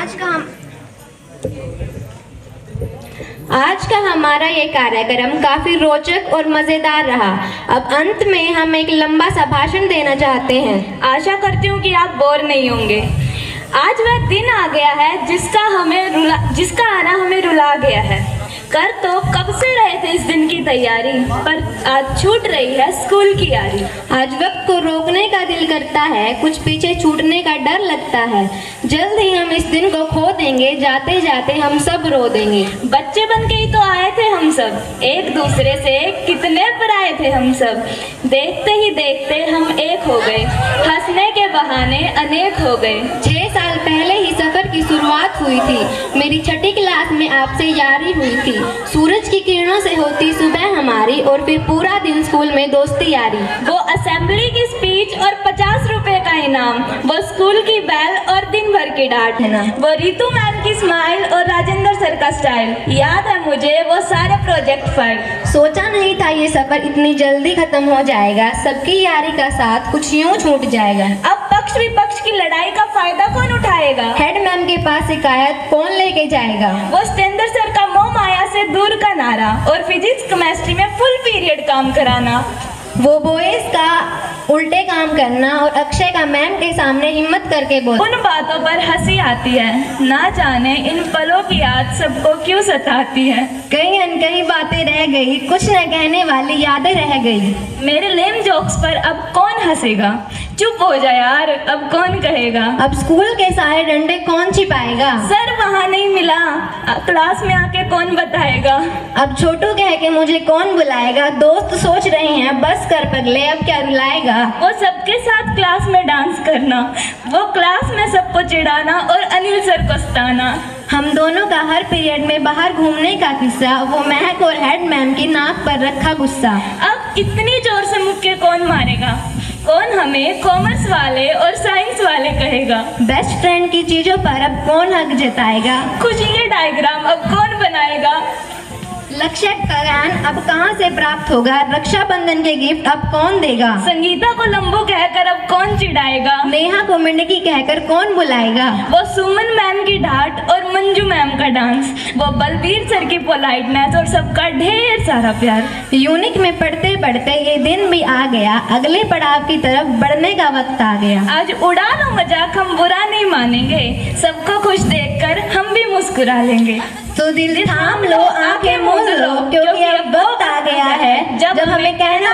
आज का हमारा ये कार्यक्रम काफी रोचक और मजेदार रहा। अब अंत में हम एक लंबा सा भाषण देना चाहते हैं। आशा करती हूँ कि आप बोर नहीं होंगे। आज वह दिन आ गया है जिसका आना हमें रुला गया है। कर तो कब से रहे थे इस दिन की तैयारी, पर आज छूट रही है स्कूल की यारी। आज वक्त को रोकने का दिल करता है, कुछ पीछे छूटने का डर लगता है। जल्द ही हम इस दिन को खो देंगे, जाते जाते हम सब रो देंगे। बच्चे बन के ही तो आए थे हम सब, एक दूसरे से कितने पराए थे हम सब। देखते ही देखते हम एक हो गए, हंसने के बहाने अनेक हो गए। 6 साल पहले ही सफर की शुरुआत हुई थी। मेरी छठी क्लास में आपसे यारी हुई थी। सूरज की किरणों से होती सुबह हमारी, और फिर पूरा दिन स्कूल में दोस्ती यारी। वो असेंबली की स्पीच और 50 रुपए का इनाम, वो स्कूल की बैल और दिन भर की डांट, है ना? वो रितु मैम की स्माइल और राजेंद्र सर का स्टाइल। याद है मुझे वो सारे प्रोजेक्ट फाइल। सोचा नहीं था ये सफर इतनी जल्दी खत्म हो जाएगा। सबकी यारी का साथ कुछ यूं छूट जाएगा। अब पक्ष विपक्ष की लड़ाई का फायदा कौन उठाएगा? हेड मैम के पास शिकायत कौन लेके जाएगा? वो सतेंद्र सर का मोह माया से दूर का नारा, और फिजिक्स केमिस्ट्री में फुल पीरियड काम कराना। वो बॉयज का उल्टे काम करना, और अक्षय का मैम के सामने हिम्मत करके बोल। उन बातों पर हंसी आती है, ना जाने इन पलों की याद सबको क्यों सताती है। कई अनकही बातें रह गई, कुछ न कहने वाली यादें रह गई। मेरे लेम जोक्स पर अब कौन हंसेगा? चुप हो जा यार, अब कौन कहेगा? अब स्कूल के सारे डंडे कौन छिपाएगा? सर वहाँ नहीं मिला, क्लास में आके कौन बताएगा? अब छोटू कह के मुझे कौन बुलाएगा? दोस्त सोच रहे हैं बस कर पगले, अब क्या रुलाएगा? वो सबके साथ क्लास में डांस करना, वो क्लास में सबको चिढ़ाना और अनिल सर को सताना। हम दोनों का हर पीरियड में बाहर घूमने का किस्सा, वो महक और हेड मैम की नाक पर रखा गुस्सा। अब इतनी जोर से मुक्के कौन मारेगा? कौन हमें कॉमर्स वाले और साइंस वाले कहेगा? बेस्ट फ्रेंड की चीजों पर अब कौन हक जताएगा? खुशी के डायग्राम अब कौन बनाएगा? लक्ष्य का ज्ञान अब कहाँ से प्राप्त होगा? रक्षाबंधन के गिफ्ट अब कौन देगा? संगीता को लंबू कहकर अब कौन चिढ़ाएगा? नेहा को मिंडकी कहकर कौन बुलाएगा? वो सुमन मैम की डांट और मंजू मैम का डांस, वो बलबीर सर की पोलाइटनेस और सबका ढेर सारा प्यार। यूनिक में पढ़ते पढ़ते ये दिन भी आ गया, अगले पड़ाव की तरफ बढ़ने का वक्त आ गया। आज उड़ा लो मजाक, हम बुरा नहीं मानेंगे, सबको खुश देखकर हम भी मुस्कुरा लेंगे। तो दिल थाम लो, आंखें मूंद लो, क्योंकि अब वक्त आ गया है जब हमें कहना